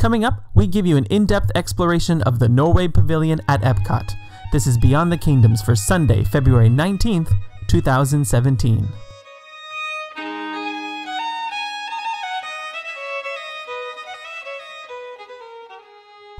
Coming up, we give you an in-depth exploration of the Norway Pavilion at Epcot. This is Beyond the Kingdoms for Sunday, February 19th, 2017.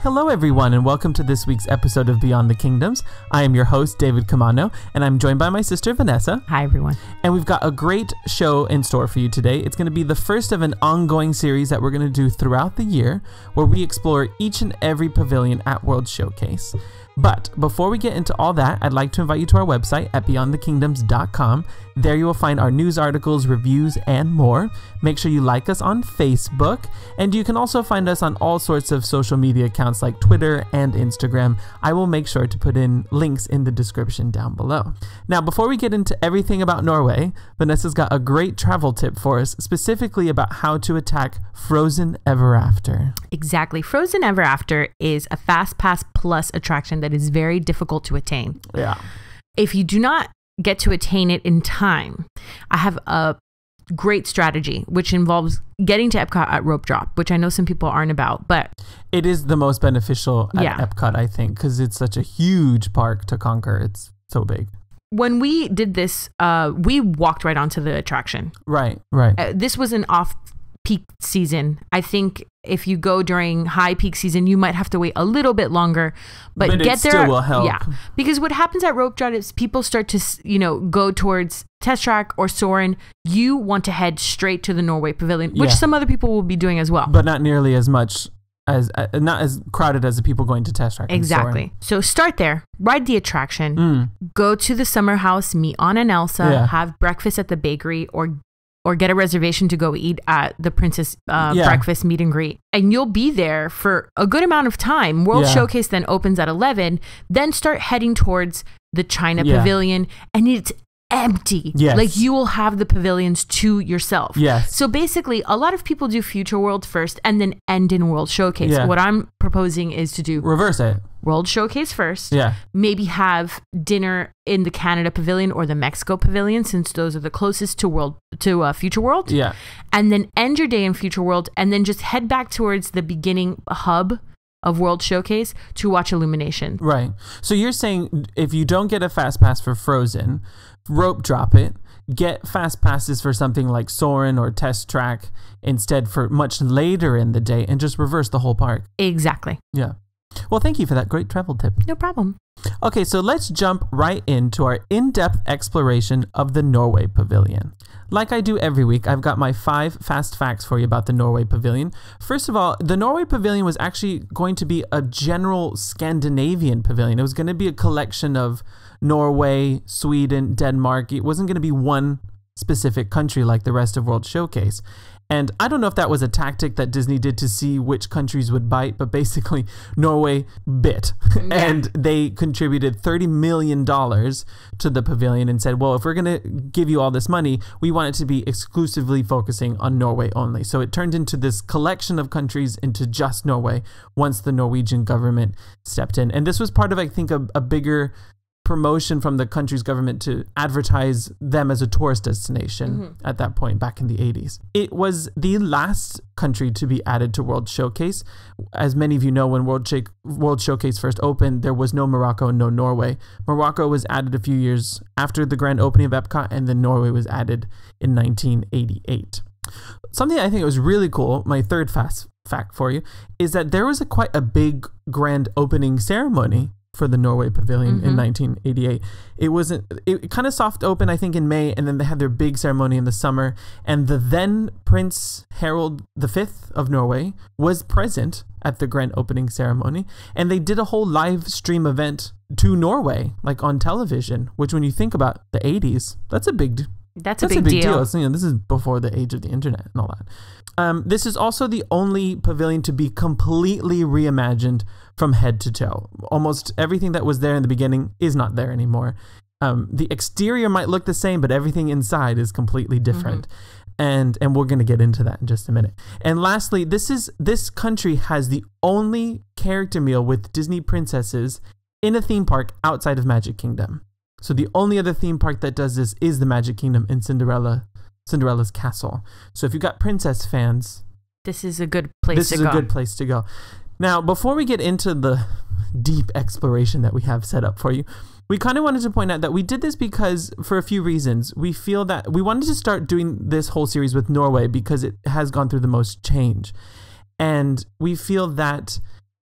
Hello everyone, and welcome to this week's episode of Beyond the Kingdoms. I am your host, David Camano, and I'm joined by my sister, Vanessa. Hi everyone. And we've got a great show in store for you today. It's going to be the first of an ongoing series that we're going to do throughout the year, where we explore each and every pavilion at World Showcase. But before we get into all that, I'd like to invite you to our website at beyondthekingdoms.com. There you will find our news articles, reviews, and more. Make sure you like us on Facebook, and you can also find us on all sorts of social media accounts like Twitter and Instagram. I will make sure to put in links in the description down below. Now, before we get into everything about Norway, Vanessa's got a great travel tip for us, specifically about how to attack Frozen Ever After. Exactly. Frozen Ever After is a Fast Pass Plus attraction that is very difficult to attain. Yeah. If you do not get to attain it in time, I have a great strategy, which involves getting to Epcot at rope drop, which I know some people aren't about, but it is the most beneficial at Epcot, I think, because it's such a huge park to conquer. It's so big. When we did this, we walked right onto the attraction. Right. This was an off-peak season. I think if you go during high peak season, you might have to wait a little bit longer, but get there. Still will help. Yeah, because what happens at rope drop is people start to, go towards Test Track or Soarin'. You want to head straight to the Norway Pavilion, which some other people will be doing as well, but not nearly as much not as crowded as the people going to Test Track. Exactly. So start there, ride the attraction, go to the summer house, meet Anna and Elsa, have breakfast at the bakery, or get a reservation to go eat at the Princess breakfast meet and greet. And you'll be there for a good amount of time. World Showcase then opens at 11. Then start heading towards the China Pavilion. And it's empty. Yes. Like you will have the pavilions to yourself. Yes. So basically, a lot of people do Future World first and then end in World Showcase. Yeah. What I'm proposing is to do... reverse it. World Showcase first. Yeah. Maybe have dinner in the Canada Pavilion or the Mexico Pavilion, since those are the closest to Future World. Yeah. And then end your day in Future World, and then just head back towards the beginning hub of World Showcase to watch Illumination. Right. So you're saying if you don't get a fast pass for Frozen, rope drop it, get fast passes for something like Soarin' or Test Track instead for much later in the day, and just reverse the whole park. Exactly. Yeah. Well, thank you for that great travel tip. No problem. Okay, so let's jump right into our in-depth exploration of the Norway Pavilion. Like I do every week, I've got my 5 fast facts for you about the Norway Pavilion. First of all, the Norway Pavilion was actually going to be a general Scandinavian pavilion. It was going to be a collection of Norway, Sweden, Denmark. It wasn't going to be one specific country like the rest of World Showcase. And I don't know if that was a tactic that Disney did to see which countries would bite, but basically Norway bit. Yeah. And they contributed $30 million to the pavilion and said, well, if we're going to give you all this money, we want it to be exclusively focusing on Norway only. So it turned into this collection of countries into just Norway once the Norwegian government stepped in. And this was part of, I think, a bigger promotion from the country's government to advertise them as a tourist destination at that point back in the 80s. It was the last country to be added to World Showcase. As many of you know, when World Showcase first opened, there was no Morocco and no Norway. Morocco was added a few years after the grand opening of Epcot, and then Norway was added in 1988. Something I think was really cool, my third fast fact for you, is that there was quite a big grand opening ceremony for the Norway Pavilion in 1988. It kind of soft opened, I think, in May, and then they had their big ceremony in the summer, and the then Prince Harald V of Norway was present at the grand opening ceremony, and they did a whole live stream event to Norway, like on television, which when you think about the 80s, that's a big deal. So, this is before the age of the internet and all that. This is also the only pavilion to be completely reimagined from head to toe. Almost everything that was there in the beginning is not there anymore. The exterior might look the same, but everything inside is completely different. And we're going to get into that in just a minute. And lastly, this country has the only character meal with Disney princesses in a theme park outside of Magic Kingdom. So the only other theme park that does this is the Magic Kingdom in Cinderella's castle. So if you've got princess fans, This is a good place to go. This is a good place to go. Now, before we get into the deep exploration that we have set up for you, we kind of wanted to point out that we did this because, for a few reasons, we feel that we wanted to start doing this whole series with Norway because it has gone through the most change. And we feel that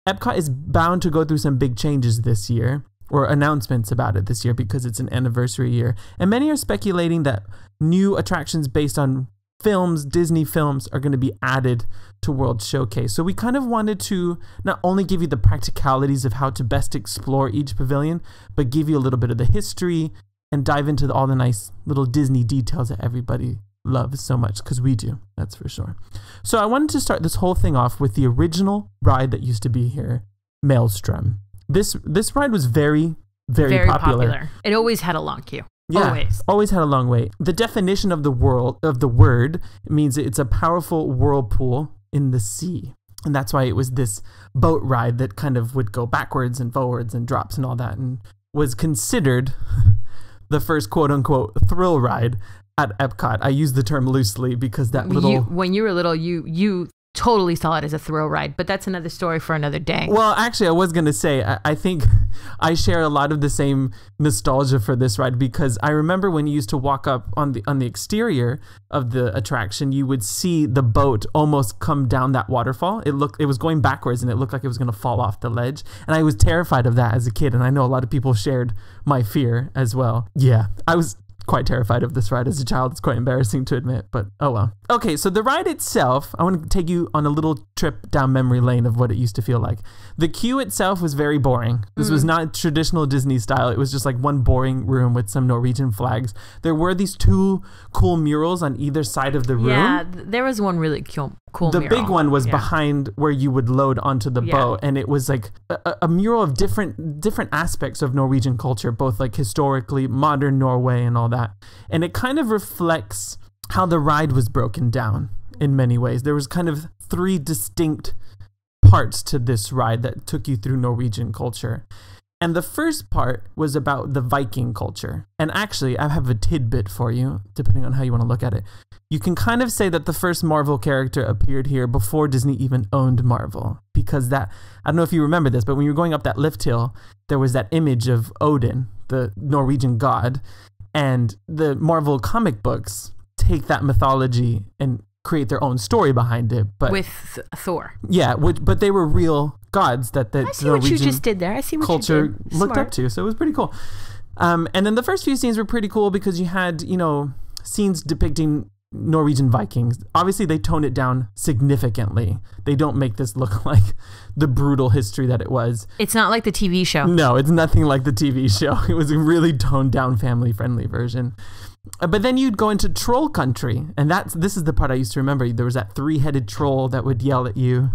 Epcot is bound to go through some big changes this year, or announcements about it this year, because it's an anniversary year. And many are speculating that new attractions based on films, Disney films, are going to be added to World Showcase. So we kind of wanted to not only give you the practicalities of how to best explore each pavilion, but give you a little bit of the history and dive into all the nice little Disney details that everybody loves so much, because we do, that's for sure. So I wanted to start this whole thing off with the original ride that used to be here, Maelstrom. This ride was very, very popular. It always had a long queue. Yeah, always had a long wait. The definition of the word means it's a powerful whirlpool in the sea. And that's why it was this boat ride that kind of would go backwards and forwards and drops and all that, and was considered the first quote-unquote thrill ride at Epcot. I use the term loosely because that little... when you were little, you totally saw it as a thrill ride, but that's another story for another day. Well, actually, I was going to say, I think I share a lot of the same nostalgia for this ride, because I remember when you used to walk up on the exterior of the attraction, you would see the boat almost come down that waterfall. It was going backwards, and it looked like it was going to fall off the ledge. And I was terrified of that as a kid, and I know a lot of people shared my fear as well. Yeah, I was quite terrified of this ride as a child. It's quite embarrassing to admit, but oh well. Okay, so the ride itself, I want to take you on a little trip down memory lane of what it used to feel like. The queue itself was very boring. This was not traditional Disney style. It was just like one boring room with some Norwegian flags. There were these two cool murals on either side of the room. Yeah, there was one really cool the mural. Big one was behind where you would load onto the boat, and it was like a mural of different aspects of Norwegian culture, both like historically, modern Norway and all that. And it kind of reflects how the ride was broken down in many ways. There was kind of three distinct parts to this ride that took you through Norwegian culture. And the first part was about the Viking culture. And actually, I have a tidbit for you, depending on how you want to look at it. You can kind of say that the first Marvel character appeared here before Disney even owned Marvel. Because I don't know if you remember this, but when you were going up that lift hill, there was that image of Odin, the Norwegian god. And the Marvel comic books take that mythology and create their own story behind it, but with Thor. Yeah, but they were real gods that the Norwegian what you just did there. I see what culture you did. Looked up to, so it was pretty cool. And then the first few scenes were pretty cool because you had, scenes depicting Norwegian Vikings. Obviously, they tone it down significantly. They don't make this look like the brutal history that it was. It's not like the TV show. No, it's nothing like the TV show. It was a really toned down, family-friendly version. But then you'd go into troll country, and this is the part I used to remember. There was that three-headed troll that would yell at you,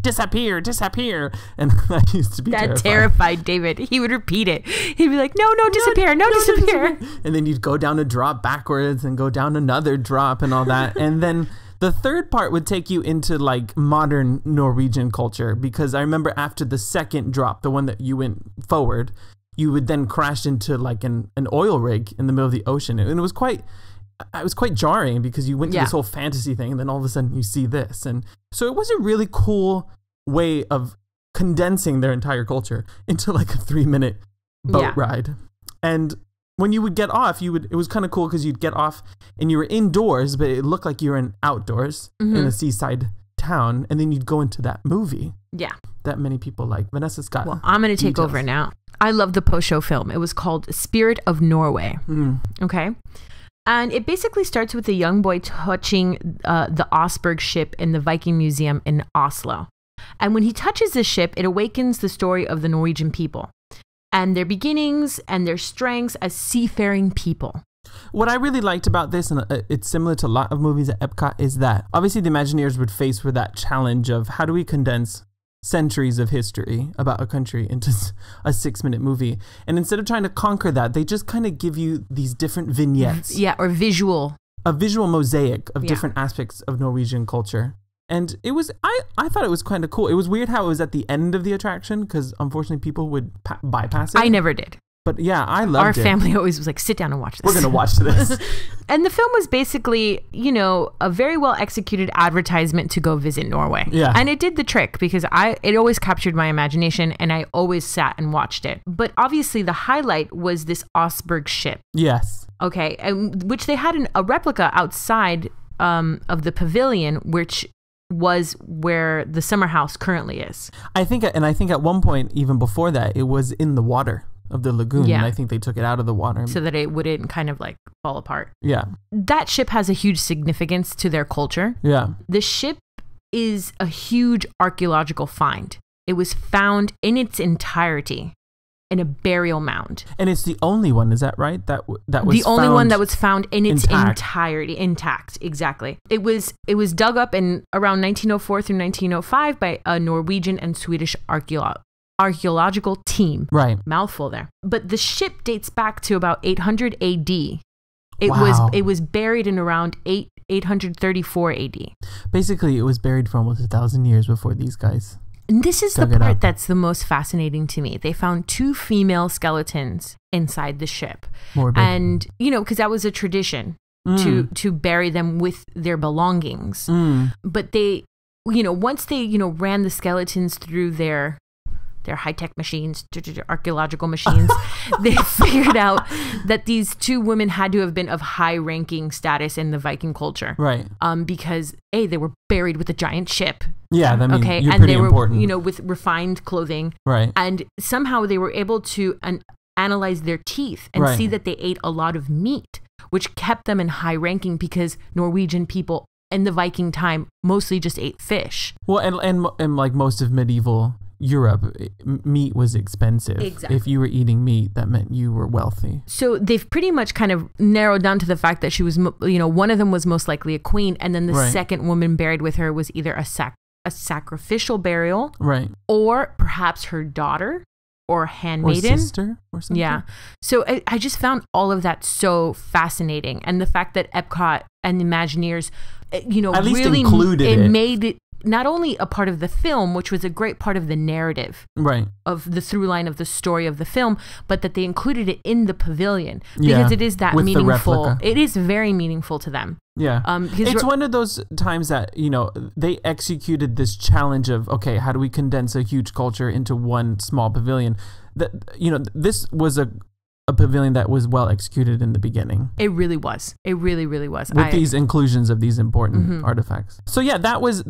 "Disappear, disappear!" And I used to be terrified. That terrified David. He would repeat it. He'd be like, "No, disappear, no, disappear." And then you'd go down a drop backwards and go down another drop and all that. And then the third part would take you into like modern Norwegian culture, because I remember after the second drop, the one that you went forward, you would then crash into like an oil rig in the middle of the ocean. And it was quite jarring because you went to this whole fantasy thing, and then all of a sudden you see this. And so it was a really cool way of condensing their entire culture into like a 3-minute boat ride. And when you would get off, it was kind of cool because you'd get off and you were indoors, but it looked like you were outdoors in a seaside town. And then you'd go into that movie. Yeah. That many people like. Vanessa's got Well, I'm going to take over now. I love the post-show film. It was called Spirit of Norway. Okay. And it basically starts with a young boy touching the Osberg ship in the Viking Museum in Oslo. And when he touches the ship, it awakens the story of the Norwegian people and their beginnings and their strengths as seafaring people. What I really liked about this, and it's similar to a lot of movies at Epcot, is that obviously the Imagineers would face with that challenge of how do we condense centuries of history about a country into a 6-minute movie. And instead of trying to conquer that, they just kind of give you these different vignettes. Yeah, or visual. A visual mosaic of different aspects of Norwegian culture. And it was, I thought it was kind of cool. It was weird how it was at the end of the attraction because unfortunately people would bypass it. I never did. But yeah, I loved it. Our family always was like, sit down and watch this. We're going to watch this. And the film was basically, you know, a very well executed advertisement to go visit Norway. Yeah. And it did the trick because it always captured my imagination and I always sat and watched it. But obviously the highlight was this Osberg ship. Yes. Okay. Which they had a replica outside of the pavilion, which was where the summer house currently is. I think at one point, even before that, it was in the water of the lagoon. Yeah. And I think they took it out of the water. So that it wouldn't kind of like fall apart. Yeah. That ship has a huge significance to their culture. Yeah. The ship is a huge archaeological find. It was found in its entirety in a burial mound. And it's the only one, is that right? That was the only one that was found in its entirety, intact. Exactly. It was dug up in around 1904 through 1905 by a Norwegian and Swedish archaeological team. Right. Mouthful there. But the ship dates back to about 800 AD. It was buried in around 834 AD. Basically, it was buried for almost 1,000 years before these guys. And this is the part that's the most fascinating to me. They found 2 female skeletons inside the ship. Morbid. And, you know, because that was a tradition to bury them with their belongings. But they, you know, once they, you know, ran the skeletons through their high-tech machines, archaeological machines, they figured out that these 2 women had to have been of high-ranking status in the Viking culture. Right. Because, they were buried with a giant ship. Yeah, that means you're and pretty they were, important. you know, with refined clothing. Right. And somehow they were able to analyze their teeth and see that they ate a lot of meat, which kept them in high ranking because Norwegian people in the Viking time mostly just ate fish. Well, and like most of medieval Europe, meat was expensive. Exactly. If you were eating meat, that meant you were wealthy. So they've pretty much kind of narrowed down to the fact that she was, you know, one of them was most likely a queen, and then the second woman buried with her was either a sacrificial burial, right, or perhaps her daughter or handmaiden, or sister, or something. Yeah. So I just found all of that so fascinating, and the fact that Epcot and Imagineers, you know, at least really included it. Made it not only a part of the film, which was a great part of the narrative, right, of the through line of the story of the film, but that they included it in the pavilion because it is that meaningful. It is very meaningful to them. Yeah. It's one of those times that, you know, they executed this challenge of, okay, how do we condense a huge culture into one small pavilion? That, you know, this was a pavilion that was well executed in the beginning. It really was. It really, really was. With these inclusions of these important artifacts. So yeah, that was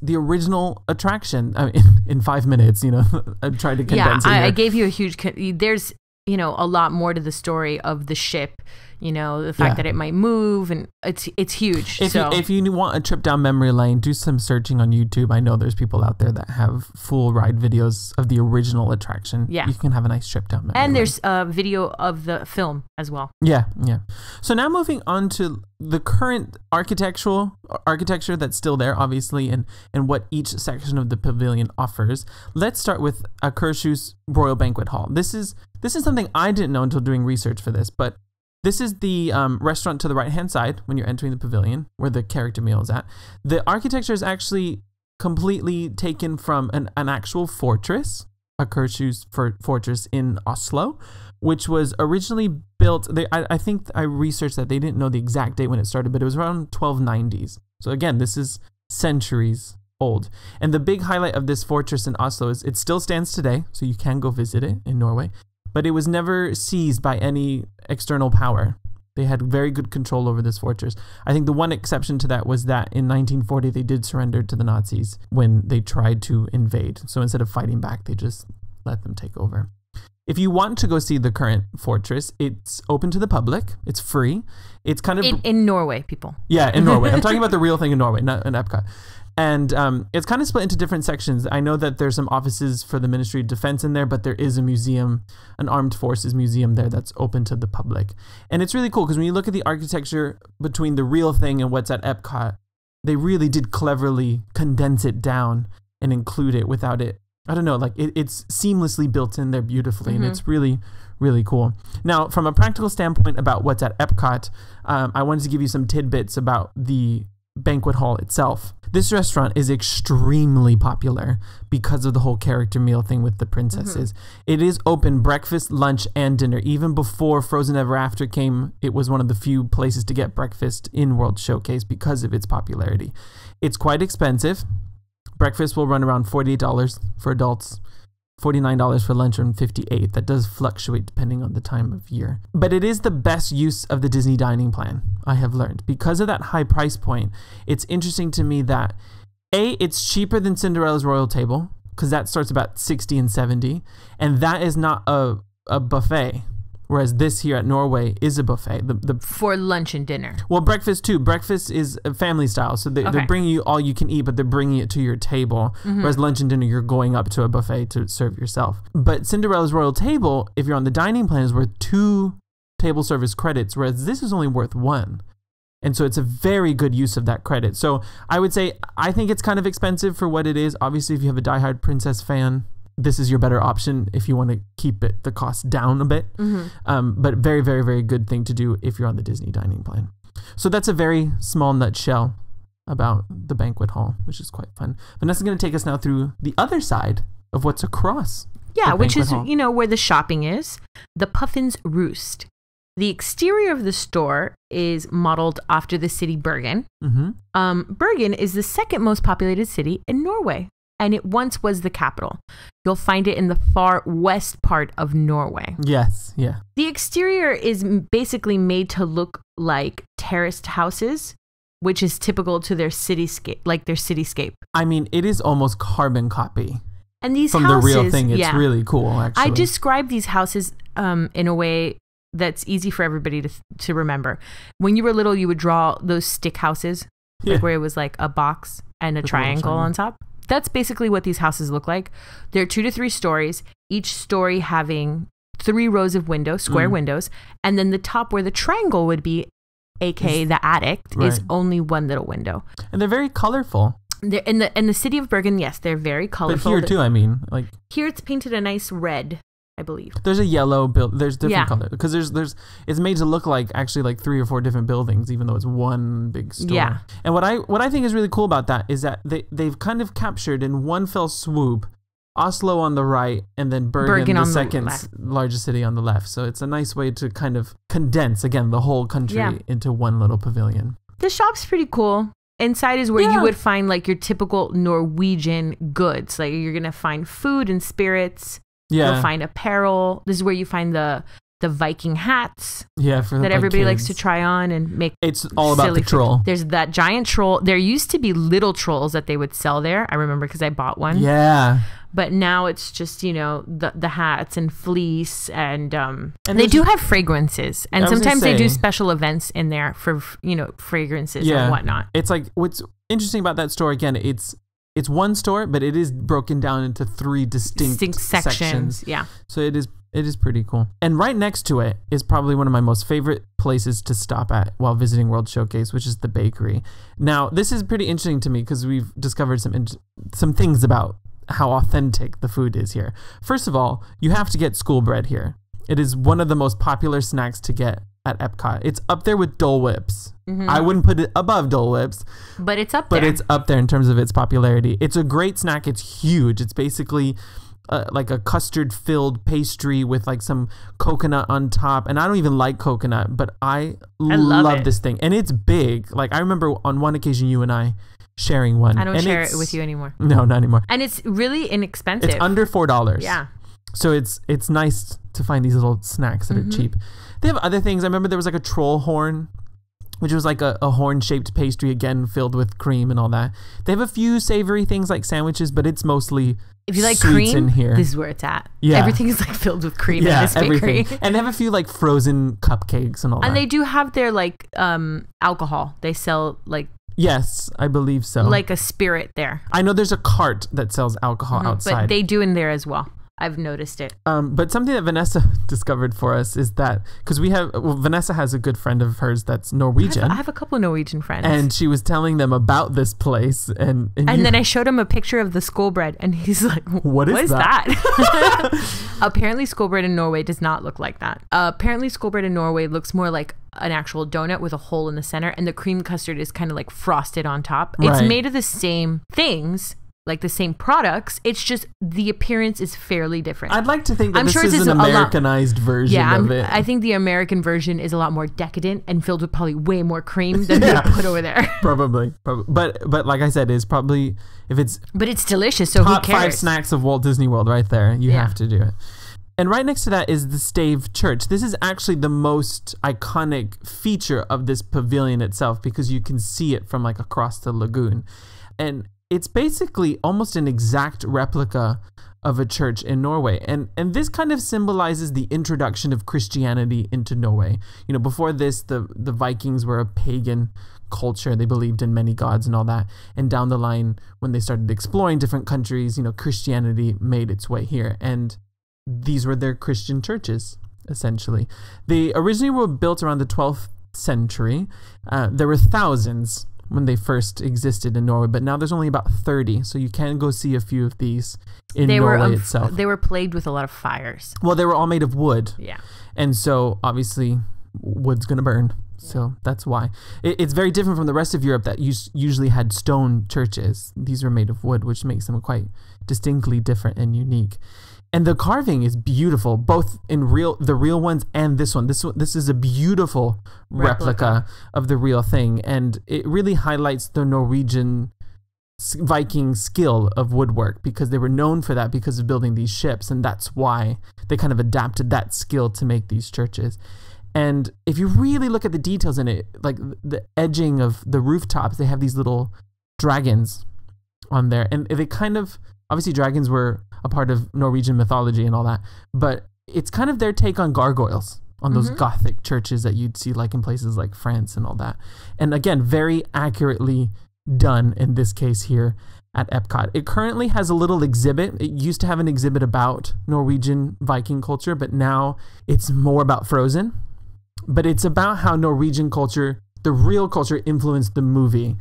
the original attraction. I mean, in 5 minutes, you know, I tried to condense it. I gave you a huge, there's, you know, a lot more to the story of the ship. You know, the fact that it might move, and it's huge. If you want a trip down memory lane, do some searching on YouTube. I know there's people out there that have full ride videos of the original attraction. Yeah. You can have a nice trip down memory lane. And there's a video of the film as well. Yeah, yeah. So now moving on to the current architecture that's still there, obviously, and what each section of the pavilion offers. Let's start with Akershus Royal Banquet Hall. This is something I didn't know until doing research for this, but this is the restaurant to the right-hand side when you're entering the pavilion, where the character meal is at. The architecture is actually completely taken from an actual fortress, Akershus fortress in Oslo, which was originally built. I think I researched that they didn't know the exact date when it started, but it was around 1290s. So again, this is centuries old. And the big highlight of this fortress in Oslo is it still stands today, so you can go visit it in Norway. But it was never seized by any external power. They had very good control over this fortress. I think the one exception to that was that in 1940, they did surrender to the Nazis when they tried to invade. So instead of fighting back, they just let them take over. If you want to go see the current fortress, it's open to the public. It's free. It's kind of... In Norway, people. Yeah, in Norway. I'm talking about the real thing in Norway, not in Epcot. And it's kind of split into different sections. I know that there's some offices for the Ministry of Defense in there, but there is a museum, an armed forces museum there that's open to the public. And it's really cool because when you look at the architecture between the real thing and what's at Epcot, they really did cleverly condense it down and include it without it. I don't know, like it's seamlessly built in there beautifully, and it's really, really cool. Now, from a practical standpoint about what's at Epcot, I wanted to give you some tidbits about the banquet hall itself. This restaurant is extremely popular because of the whole character meal thing with the princesses. It is open breakfast, lunch, and dinner. Even before Frozen Ever After came, it was one of the few places to get breakfast in World Showcase because of its popularity. It's quite expensive. Breakfast will run around $48 for adults, $49 for lunch, and $58. That does fluctuate depending on the time of year. But it is the best use of the Disney dining plan, I have learned. Because of that high price point, it's interesting to me that it's cheaper than Cinderella's Royal Table, because that starts about $60 and $70, and that is not a buffet. Whereas this here at Norway is a buffet. For lunch and dinner. Well, breakfast too. Breakfast is a family style. So they're bringing you all you can eat, but they're bringing it to your table. Whereas lunch and dinner, you're going up to a buffet to serve yourself. But Cinderella's Royal Table, if you're on the dining plan, is worth 2 table service credits, whereas this is only worth 1. And so it's a very good use of that credit. So I would say, I think it's kind of expensive for what it is. Obviously, if you have a diehard princess fan, this is your better option if you want to keep the cost down a bit. But very, very, very good thing to do if you're on the Disney dining plan. So that's a very small nutshell about the banquet hall, which is quite fun. Vanessa's going to take us now through the other side of what's across. Yeah, which is, where the shopping is. The Puffin's Roost. The exterior of the store is modeled after the city Bergen. Bergen is the second most populated city in Norway, and it once was the capital. You'll find it in the far west part of Norway. Yes, yeah. The exterior is basically made to look like terraced houses, which is typical to their cityscape. I mean, it is almost carbon copy. And these from houses, the real thing. It's really cool, actually. I describe these houses in a way that's easy for everybody to remember. When you were little, you would draw those stick houses, where it was like a box and a triangle on top. That's basically what these houses look like. They're 2 to 3 stories, each story having 3 rows of windows, square windows, and then the top where the triangle would be, aka the attic, is only 1 little window. And they're very colorful. They're in the city of Bergen, yes, they're very colorful. But here too, I mean, like here it's painted a nice red, I believe. There's a yellow there's different color because there's it's made to look like actually like 3 or 4 different buildings, even though it's one big store. Yeah. And what I think is really cool about that is that they've kind of captured in one fell swoop Oslo on the right and then Bergen the second largest city on the left. So it's a nice way to kind of condense again the whole country into one little pavilion. The shop's pretty cool. Inside is where you would find like your typical Norwegian goods. Like you're gonna find food and spirits. Yeah. You'll find apparel. This is where you find the Viking hats. Yeah, that everybody likes to try on and make. It's all about the troll. There's that giant troll. There used to be little trolls that they would sell there. I remember because I bought one. Yeah. But now it's just, the hats and fleece and they do have fragrances. And sometimes they do special events in there for, fragrances and whatnot. It's like what's interesting about that store, again, it's one store, but it is broken down into 3 distinct sections. Yeah. So it is pretty cool. And right next to it is probably one of my most favorite places to stop at while visiting World Showcase, which is the bakery. Now, this is pretty interesting to me because we've discovered some things about how authentic the food is here. First of all, you have to get school bread here. It is one of the most popular snacks to get at Epcot. It's up there with Dole Whips. I wouldn't put it above Dole Whips. But it's up there. But it's up there in terms of its popularity. It's a great snack. It's huge. It's basically like a custard-filled pastry with like some coconut on top. And I don't even like coconut, but I love this thing. And it's big. Like I remember on one occasion you and I sharing one. I don't share it with you anymore. No, not anymore. And it's really inexpensive. It's under $4. Yeah. So it's nice to find these little snacks that are cheap. They have other things. I remember there was like a troll horn, which was like a horn-shaped pastry, again, filled with cream and all that. They have a few savory things like sandwiches, but it's mostly if you like sweets cream, in here. This is where it's at. Yeah. Everything is like filled with cream in this bakery. Everything. And they have a few like frozen cupcakes and all that. And they do have their like alcohol. They sell like... Yes, I believe so. Like a spirit there. I know there's a cart that sells alcohol outside. But they do in there as well. I've noticed it. But something that Vanessa discovered for us is that, because Vanessa has a good friend of hers that's Norwegian. I have a couple of Norwegian friends. And she was telling them about this place. And then I showed him a picture of the skullbread, and he's like, what is that? Apparently skullbread in Norway does not look like that. Apparently skullbread in Norway looks more like an actual donut with a hole in the center, and the cream custard is kind of like frosted on top. Right. It's made of the same things, like the same products. It's just the appearance is fairly different. I'd like to think that this is an Americanized version of it. I think the American version is a lot more decadent and filled with probably way more cream than they put over there. Probably. But like I said, it's probably, if it's... But it's delicious, so who cares? Top 5 snacks of Walt Disney World right there. You have to do it. And right next to that is the Stave Church. This is actually the most iconic feature of this pavilion itself, because you can see it from like across the lagoon. And it's basically almost an exact replica of a church in Norway. And this kind of symbolizes the introduction of Christianity into Norway. You know, before this, the Vikings were a pagan culture. They believed in many gods and all that. And down the line, when they started exploring different countries, you know, Christianity made its way here. And these were their Christian churches, essentially. They originally were built around the 12th century. There were thousands when they first existed in Norway, but now there's only about 30, so you can go see a few of these in Norway itself. They were plagued with a lot of fires. Well, they were all made of wood. Yeah. And so, obviously, wood's going to burn. So that's why. It's very different from the rest of Europe that usually had stone churches. These were made of wood, which makes them quite distinctly different and unique. And the carving is beautiful, both in the real ones and this one. This is a beautiful replica of the real thing, and it really highlights the Norwegian Viking skill of woodwork, because they were known for that because of building these ships, and that's why they kind of adapted that skill to make these churches. And if you really look at the details in it, like the edging of the rooftops, they have these little dragons on there, and they kind of, obviously dragons were a part of Norwegian mythology and all that, but it's kind of their take on gargoyles, on those Gothic churches that you'd see like in places like France and all that. And again, very accurately done in this case here at Epcot. It currently has a little exhibit. It used to have an exhibit about Norwegian Viking culture, but now it's more about Frozen. But it's about how Norwegian culture, the real culture, influenced the movie.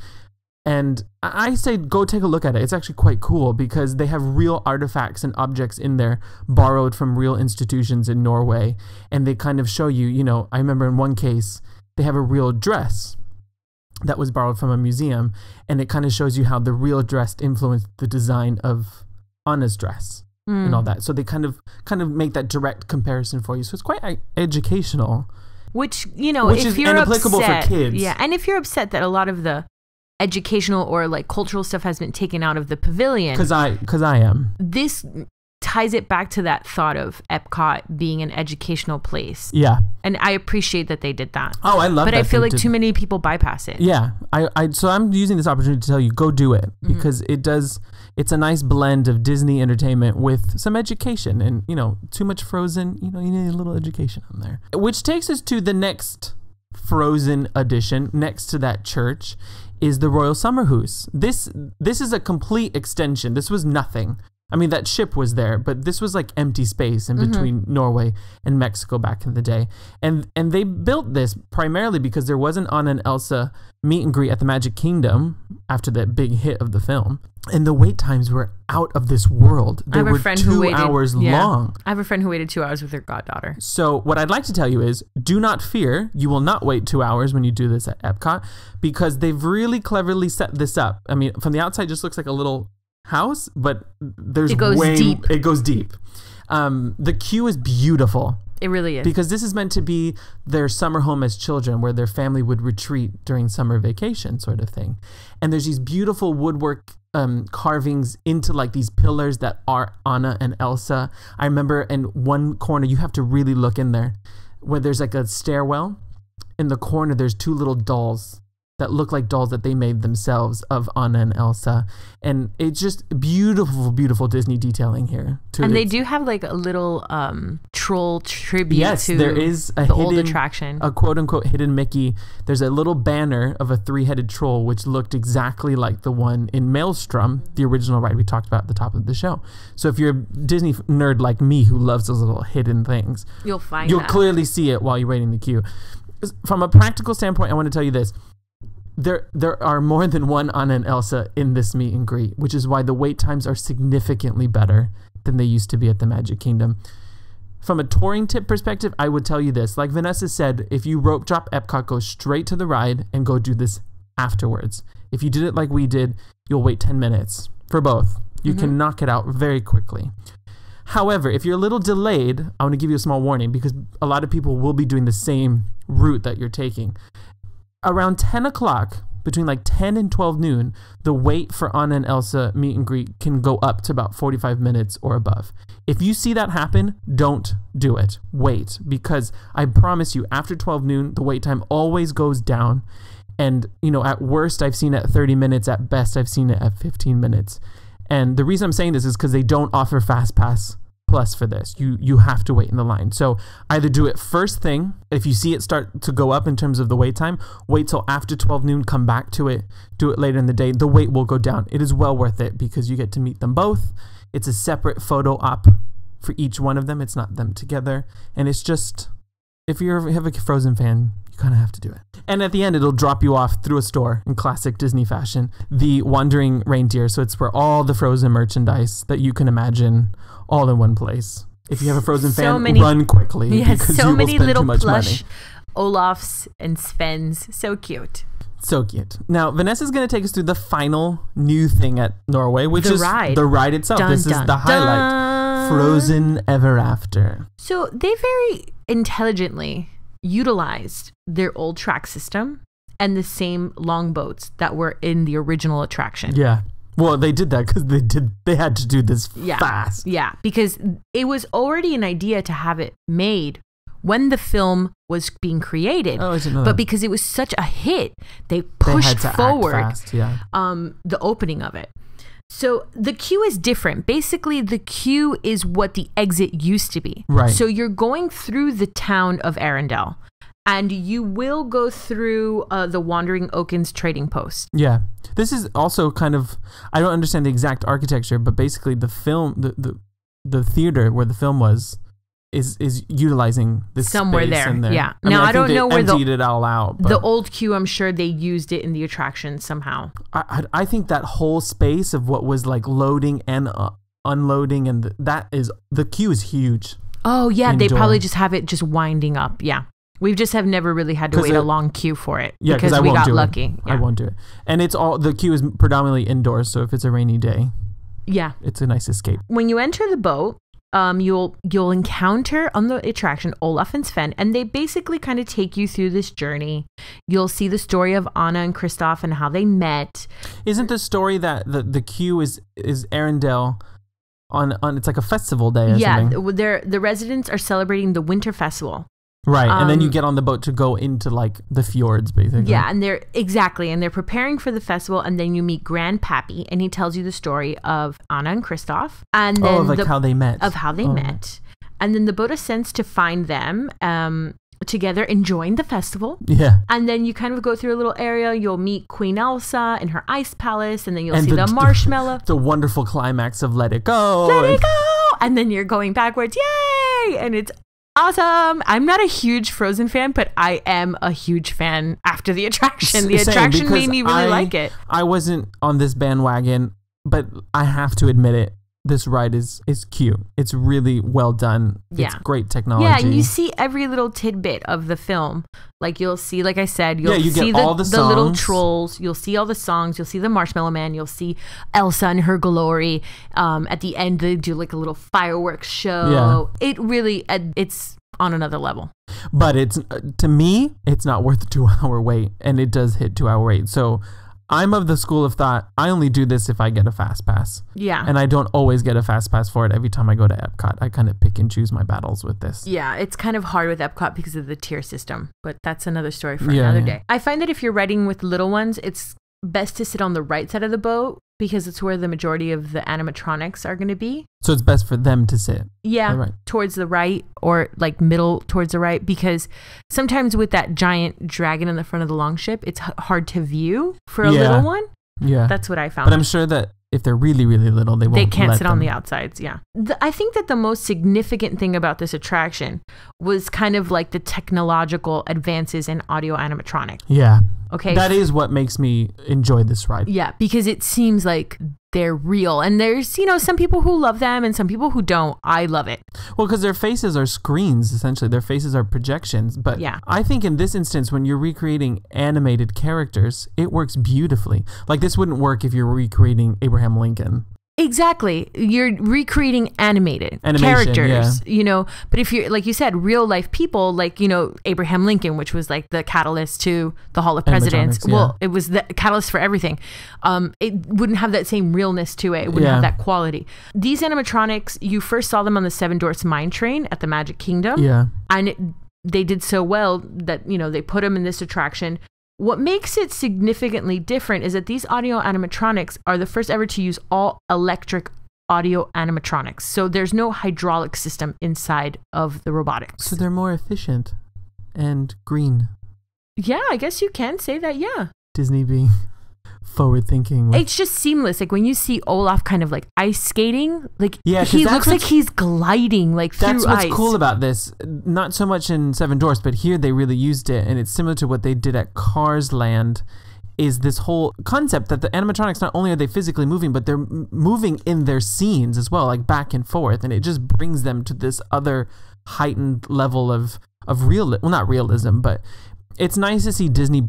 And I say go take a look at it. It's actually quite cool because they have real artifacts and objects in there borrowed from real institutions in Norway. And they kind of show you, you know, I remember in one case, they have a real dress that was borrowed from a museum. And it kind of shows you how the real dress influenced the design of Anna's dress and all that. So they kind of make that direct comparison for you. So it's quite educational. Which, you know, if you're applicable upset, for kids. Yeah, and if you're upset that a lot of the educational or like cultural stuff has been taken out of the pavilion, because I am, this ties it back to that thought of Epcot being an educational place. Yeah, and I appreciate that they did that. Oh, I love but that. But I feel like too many people bypass it. Yeah, so I'm using this opportunity to tell you, go do it, because it's a nice blend of Disney entertainment with some education. And, you know, too much Frozen, you know, you need a little education on there. Which takes us to the next Frozen edition. Next to that church is the Royal Summer House. This is a complete extension. This was nothing. I mean, that ship was there, but this was like empty space in between Norway and Mexico back in the day. And they built this primarily because there was an Anna and Elsa meet and greet at the Magic Kingdom after that big hit of the film. And the wait times were out of this world. They were 2 hours long. I have a friend who waited 2 hours with her goddaughter. So what I'd like to tell you is, do not fear. You will not wait 2 hours when you do this at Epcot, because they've really cleverly set this up. I mean, from the outside, it just looks like a little house, but it goes deep. The queue is beautiful. It really is, because this is meant to be their summer home as children, where their family would retreat during summer vacation, sort of thing. And there's these beautiful woodwork carvings into like these pillars that are Anna and Elsa. I remember in one corner, you have to really look in there, where there's like a stairwell. In the corner, there's 2 little dolls that look like dolls that they made themselves of Anna and Elsa. And it's just beautiful, beautiful Disney detailing here. And they do have like a little troll tribute to there is the old attraction. A quote-unquote hidden Mickey. There's a little banner of a 3-headed troll, which looked exactly like the one in Maelstrom, the original ride we talked about at the top of the show. So if you're a Disney nerd like me who loves those little hidden things, you'll clearly see it while you're waiting the queue. From a practical standpoint, I want to tell you this. There are more than one Anna and Elsa in this meet and greet, which is why the wait times are significantly better than they used to be at the Magic Kingdom. From a touring tip perspective, I would tell you this. Like Vanessa said, if you rope drop Epcot, go straight to the ride and go do this afterwards. If you did it like we did, you'll wait 10 minutes for both. You can knock it out very quickly. However, if you're a little delayed, I want to give you a small warning because a lot of people will be doing the same route that you're taking. Around 10 o'clock, between like 10 and 12 noon, the wait for Anna and Elsa meet and greet can go up to about 45 minutes or above. If you see that happen, don't do it. Wait, because I promise you, after 12 noon, the wait time always goes down. And, you know, at worst, I've seen it at 30 minutes. At best, I've seen it at 15 minutes. And the reason I'm saying this is because they don't offer Fast Pass Plus for this. You have to wait in the line. So either do it first thing. If you see it start to go up in terms of the wait time, wait till after 12 noon, come back to it, do it later in the day. The wait will go down. It is well worth it because you get to meet them both. It's a separate photo op for each one of them. It's not them together. And it's just, if you have a Frozen fan, you kind of have to do it. And at the end, it'll drop you off through a store in classic Disney fashion. The Wandering Reindeer. So it's where all the Frozen merchandise that you can imagine all in one place. If you have a Frozen fan, run quickly. Yes, so many little plush Olafs and Svens. So cute. So cute. Now, Vanessa's going to take us through the final new thing at Norway, which is the ride itself. This is the highlight. Frozen Ever After. So they very intelligently utilized their old track system and the same longboats that were in the original attraction. Yeah. Well, they did that because they had to do this fast. Yeah, because it was already an idea to have it made when the film was being created. Oh, I didn't know but that. Because it was such a hit, they pushed forward act fast, yeah. The opening of it. So the queue is different. Basically, the queue is what the exit used to be. Right. So you're going through the town of Arendelle. And you will go through the Wandering Oaken's trading post. Yeah. This is also kind of, I don't understand the exact architecture, but basically the film, the theater where the film was, is utilizing this somewhere space there. In there. Yeah. I mean, I don't know where emptied it all out. But the old queue, I'm sure they used it in the attraction somehow. I think that whole space of what was like loading and unloading, and the queue is huge. Oh, yeah. Indoor. They probably just have it just winding up. Yeah. We just have never really had to wait a long queue for it. Yeah, because we got lucky. Yeah. I won't do it. And the queue is predominantly indoors, so if it's a rainy day, it's a nice escape. When you enter the boat, you'll encounter on the attraction Olaf and Sven, and they basically kind of take you through this journey. You'll see the story of Anna and Kristoff and how they met. Isn't the story that the queue is Arendelle on it's like a festival day or something? Yeah, the residents are celebrating the Winter Festival. Right, and then you get on the boat to go into like the fjords, basically. Yeah, and they're preparing for the festival, and then you meet Grandpappy, and he tells you the story of Anna and Kristoff, and then how they met. And then the boat ascends to find them together enjoying the festival. Yeah, and then you kind of go through a little area. You'll meet Queen Elsa in her ice palace, and then you'll see the marshmallow. The wonderful climax of Let It Go. Let It Go, and then you're going backwards. Yay! And it's awesome. I'm not a huge Frozen fan, but I am a huge fan after the attraction. The attraction made me really like it. I wasn't on this bandwagon, but I have to admit it. This ride is cute. It's really well done. Yeah. It's great technology. Yeah, and you see every little tidbit of the film. Like you'll see, like I said, you'll see all the little trolls. You'll see all the songs. You'll see the Marshmallow Man. You'll see Elsa in her glory. At the end, they do like a little fireworks show. Yeah. It really, it's on another level. But to me, it's not worth the 2 hour wait, and it does hit 2 hour wait. So I'm of the school of thought, I only do this if I get a fast pass. Yeah. And I don't always get a fast pass for it every time I go to Epcot. I kind of pick and choose my battles with this. Yeah, it's kind of hard with Epcot because of the tier system, but that's another story for another day. I find that if you're riding with little ones, it's best to sit on the right side of the boat because it's where the majority of the animatronics are going to be. So it's best for them to sit. Yeah, towards the right or like middle towards the right, because sometimes with that giant dragon in the front of the Longship, it's hard to view for a little one. Yeah. That's what I found. But I'm sure that if they're really, really little, they can't sit on the outsides. Yeah. I think that the most significant thing about this attraction was kind of like the technological advances in audio animatronic. Yeah. Okay. That is what makes me enjoy this ride. Yeah, because it seems like they're real. And there's, you know, some people who love them and some people who don't. I love it. Well, because their faces are screens, essentially. Their faces are projections. But yeah. I think in this instance, when you're recreating animated characters, it works beautifully. Like this wouldn't work if you're recreating Abraham Lincoln. Exactly. You're recreating animation, characters, you know, but if you're, like you said, real life people, like, you know, Abraham Lincoln, which was like the catalyst to the Hall of Presidents. Well, it was the catalyst for everything. It wouldn't have that same realness to it. It wouldn't have that quality. These animatronics, you first saw them on the Seven Dwarfs Mine Train at the Magic Kingdom. Yeah. And they did so well that, you know, they put them in this attraction. What makes it significantly different is that these audio animatronics are the first ever to use all electric audio animatronics. So there's no hydraulic system inside of the robotics. So they're more efficient and green. Yeah, I guess you can say that, yeah. Disney being forward thinking. It's just seamless. Like when you see Olaf kind of like ice skating, like he looks like he's gliding like through ice. That's what's cool about this. Not so much in Seven Dwarfs, but here they really used it, and it's similar to what they did at Cars Land. Is this whole concept that the animatronics, not only are they physically moving, but they're moving in their scenes as well, like back and forth, and it just brings them to this other heightened level of not realism, but it's nice to see Disney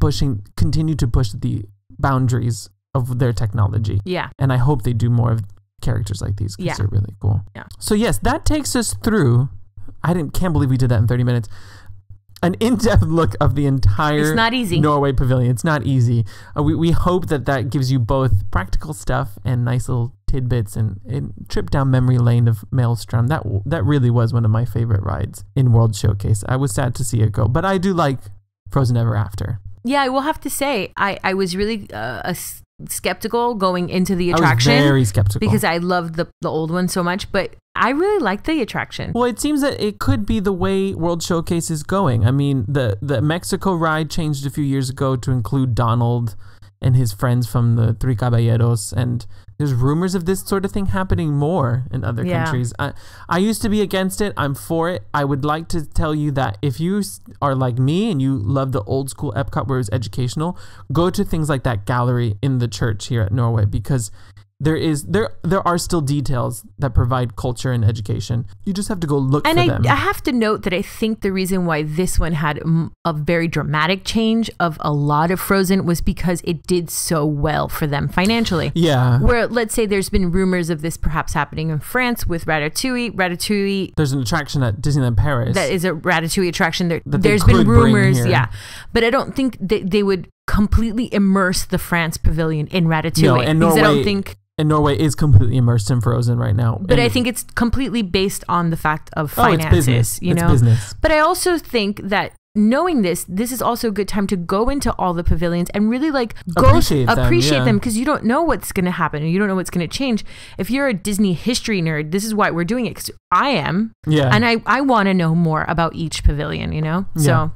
continue to push the boundaries of their technology. Yeah. And I hope they do more of characters like these because they're really cool. Yeah. So yes, that takes us through, can't believe we did that in 30 minutes, an in-depth look of the entire Norway Pavilion. It's not easy. We hope that gives you both practical stuff and nice little tidbits and trip down memory lane of Maelstrom. That really was one of my favorite rides in World Showcase. I was sad to see it go, but I do like Frozen Ever After. Yeah, I will have to say, I was really skeptical going into the attraction. I was very skeptical. Because I loved the old one so much, but I really liked the attraction. Well, it seems that it could be the way World Showcase is going. I mean, the Mexico ride changed a few years ago to include Donald and his friends from the Three Caballeros, and there's rumors of this sort of thing happening more in other countries. I used to be against it. I'm for it. I would like to tell you that if you are like me and you love the old school Epcot where it was educational, go to things like that gallery in the church here at Norway, because there are still details that provide culture and education. You just have to go look for them. And I have to note that I think the reason why this one had a very dramatic change of a lot of Frozen was because it did so well for them financially. Yeah. Where, let's say there's been rumors of this perhaps happening in France with Ratatouille. There's an attraction at Disneyland Paris. That is a Ratatouille attraction. There's been rumors, yeah. But I don't think they would completely immerse the France pavilion in Ratatouille. No, and Norway, because I don't think... And Norway is completely immersed in Frozen right now. But I think it's completely based on the fact of finances. It's business. It's business. But I also think that knowing this is also a good time to go into all the pavilions and really appreciate them, because you don't know what's going to happen and you don't know what's going to change. If you're a Disney history nerd, this is why we're doing it, because I am. Yeah. And I want to know more about each pavilion, you know? Yeah.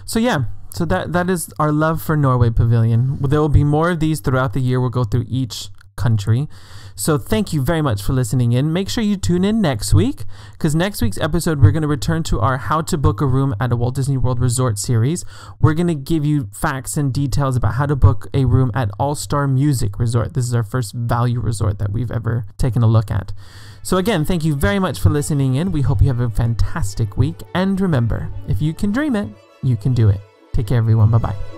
So that is our love for Norway Pavilion. There will be more of these throughout the year. We'll go through each country. So thank you very much for listening in. Make sure you tune in next week, because next week's episode we're going to return to our How to Book a Room at a Walt Disney World Resort series. We're going to give you facts and details about how to book a room at All-Star Music Resort. This is our first value resort that we've ever taken a look at. So again, thank you very much for listening in. We hope you have a fantastic week, and remember, if you can dream it, you can do it. Take care, everyone. Bye-bye.